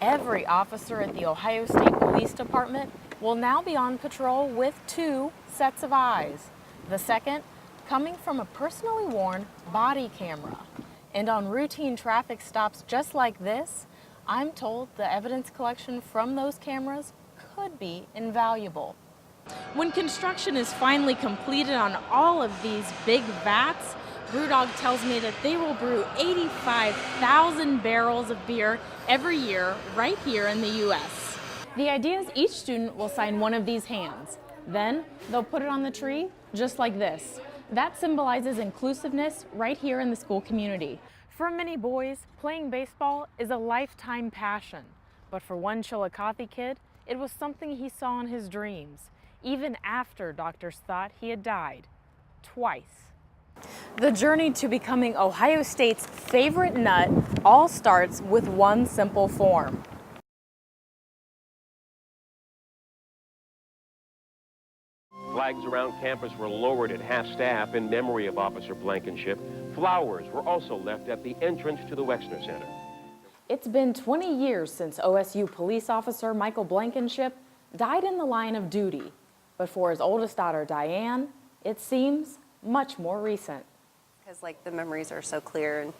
Every officer at the Ohio State Police Department will now be on patrol with 2 sets of eyes. The second coming from a personally worn body camera. And on routine traffic stops just like this, I'm told the evidence collection from those cameras could be invaluable. When construction is finally completed on all of these big vats, Brewdog tells me that they will brew 85,000 barrels of beer every year right here in the U.S. The idea is each student will sign one of these hands. Then they'll put it on the tree just like this. That symbolizes inclusiveness right here in the school community. For many boys, playing baseball is a lifetime passion. But for one Chillicothe kid, it was something he saw in his dreams, even after doctors thought he had died. Twice. The journey to becoming Ohio State's favorite nut all starts with one simple form. Flags around campus were lowered at half-staff in memory of Officer Blankenship. Flowers were also left at the entrance to the Wexner Center. It's been 20 years since OSU police officer Michael Blankenship died in the line of duty. But for his oldest daughter, Diane, it seems much more recent. Because the memories are so clear and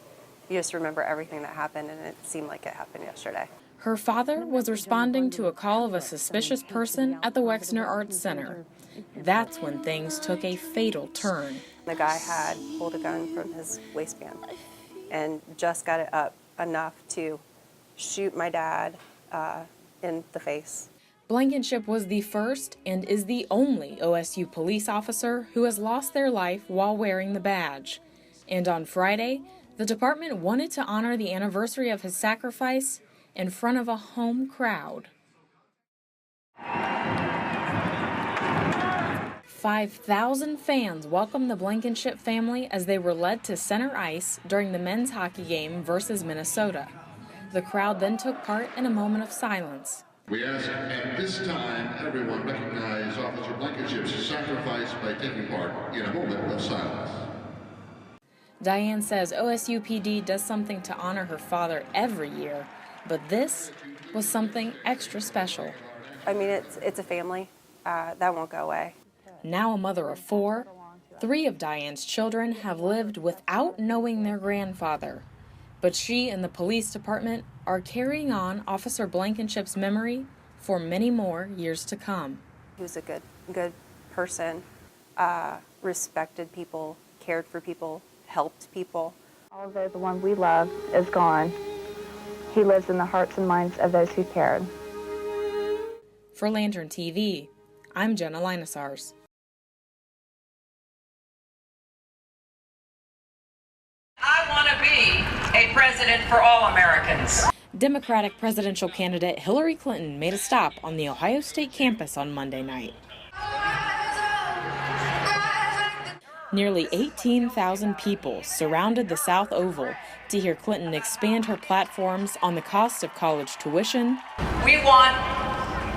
you just remember everything that happened, and it seemed like it happened yesterday. Her father was responding to a call of a suspicious person at the Wexner Arts Center. That's when things took a fatal turn. The guy had pulled a gun from his waistband and just got it up enough to shoot my dad in the face. Blankenship was the first and is the only OSU police officer who has lost their life while wearing the badge. And on Friday, the department wanted to honor the anniversary of his sacrifice in front of a home crowd. 5,000 fans welcomed the Blankenship family as they were led to center ice during the men's hockey game versus Minnesota. The crowd then took part in a moment of silence. We ask at this time everyone recognize Officer Blankenship's sacrifice by taking part in a moment of silence. Diane says OSU PD does something to honor her father every year, but this was something extra special. I mean, it's a family. That won't go away. Now a mother of 4, 3 of Diane's children have lived without knowing their grandfather. But she and the police department are carrying on Officer Blankenship's memory for many more years to come. He was a good person, respected people, cared for people, helped people. Although the one we love is gone, he lives in the hearts and minds of those who cared. For Lantern TV, I'm Jenna Leinasars. I want to be a president for all Americans. Democratic presidential candidate Hillary Clinton made a stop on the Ohio State campus on Monday night. Nearly 18,000 people surrounded the South Oval to hear Clinton expand her platforms on the cost of college tuition. We want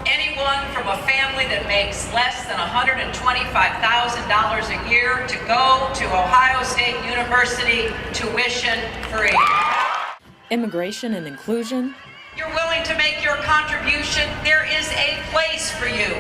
anyone from a family that makes less than $125,000 a year to go to Ohio State University tuition free. Immigration and inclusion. You're willing to make your contribution. There is a place for you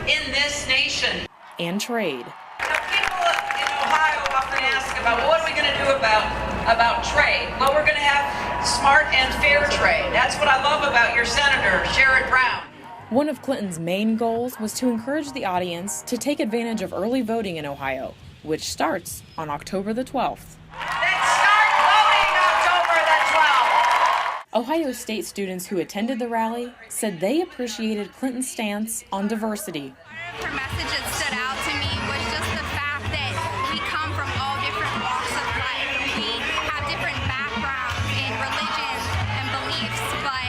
in this nation. And trade. Now, people in Ohio often ask about, well, what are we going to do about trade? Well, we're going to have smart and fair trade. That's what I love about your senator, Sherrod Brown. One of Clinton's main goals was to encourage the audience to take advantage of early voting in Ohio, which starts on October the 12th. Let's start voting October the 12th. Ohio State students who attended the rally said they appreciated Clinton's stance on diversity. Her message that stood out to me was just the fact that we come from all different walks of life. We have different backgrounds and religions and beliefs, but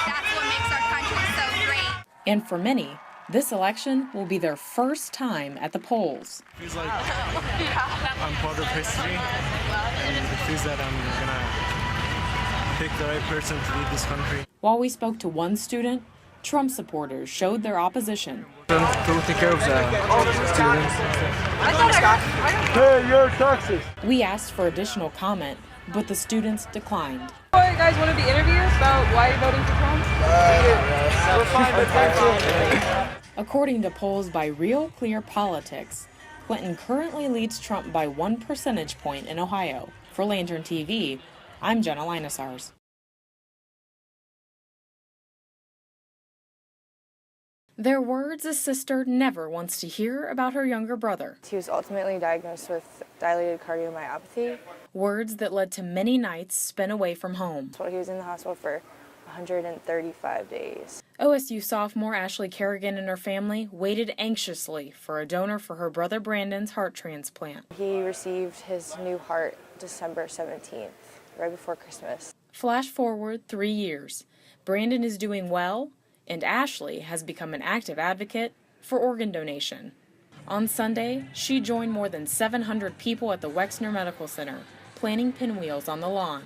that's what makes our country so great. And for many, this election will be their first time at the polls. It feels like I'm part of history, and it feels that I'm gonna pick the right person to lead this country. While we spoke to one student, Trump supporters showed their opposition. To take care of the students. We asked for additional comment, but the students declined. You guys want to be interviewed about why you're voting for Trump? According to polls by Real Clear Politics, Clinton currently leads Trump by 1 percentage point in Ohio. For Lantern TV, I'm Jenna Leinasars. Their words a sister never wants to hear about her younger brother. He was ultimately diagnosed with dilated cardiomyopathy. Words that led to many nights spent away from home. So he was in the hospital for 135 days. OSU sophomore Ashley Kerrigan and her family waited anxiously for a donor for her brother Brandon's heart transplant. He received his new heart December 17th, right before Christmas. Flash forward 3 years. Brandon is doing well, and Ashley has become an active advocate for organ donation. On Sunday, she joined more than 700 people at the Wexner Medical Center, planting pinwheels on the lawn.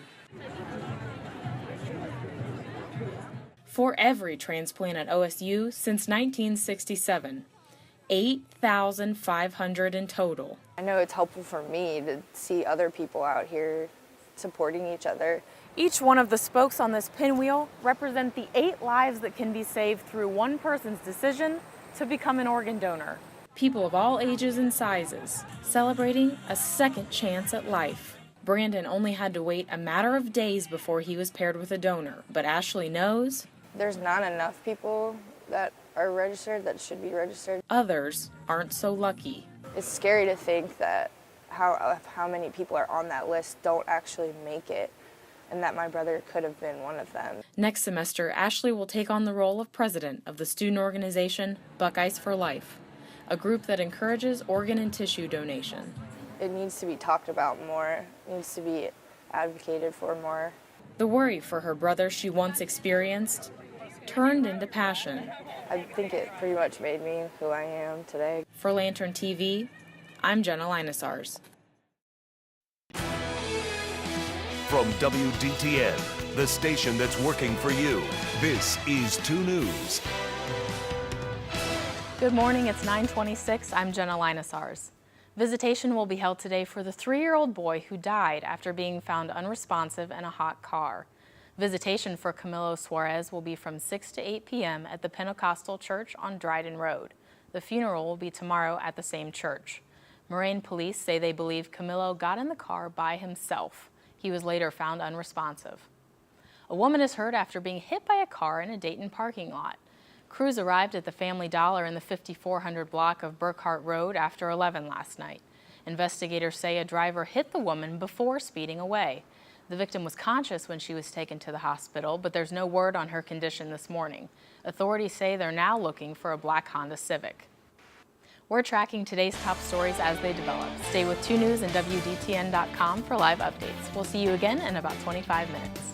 For every transplant at OSU since 1967, 8,500 in total. I know it's helpful for me to see other people out here supporting each other. Each one of the spokes on this pinwheel represent the 8 lives that can be saved through one person's decision to become an organ donor. People of all ages and sizes, celebrating a second chance at life. Brandon only had to wait a matter of days before he was paired with a donor, but Ashley knows there's not enough people that are registered that should be registered. Others aren't so lucky. It's scary to think that how many people are on that list don't actually make it, and that my brother could have been one of them. Next semester, Ashley will take on the role of president of the student organization Buckeyes for Life, a group that encourages organ and tissue donation. It needs to be talked about more, it needs to be advocated for more. The worry for her brother she once experienced turned into passion. I think it pretty much made me who I am today. For Lantern TV, I'm Jenna Leinasars. From WDTN, the station that's working for you, this is 2 News. Good morning, it's 9:26. I'm Jenna Leinasars. Visitation will be held today for the 3-year-old boy who died after being found unresponsive in a hot car. Visitation for Camilo Suarez will be from 6 to 8 p.m. at the Pentecostal Church on Dryden Road. The funeral will be tomorrow at the same church. Moraine police say they believe Camilo got in the car by himself. He was later found unresponsive. A woman is hurt after being hit by a car in a Dayton parking lot. Crews arrived at the Family Dollar in the 5400 block of Burkhart Road after 11 last night. Investigators say a driver hit the woman before speeding away. The victim was conscious when she was taken to the hospital, but there's no word on her condition this morning. Authorities say they're now looking for a black Honda Civic. We're tracking today's top stories as they develop. Stay with 2 News and WDTN.com for live updates. We'll see you again in about 25 minutes.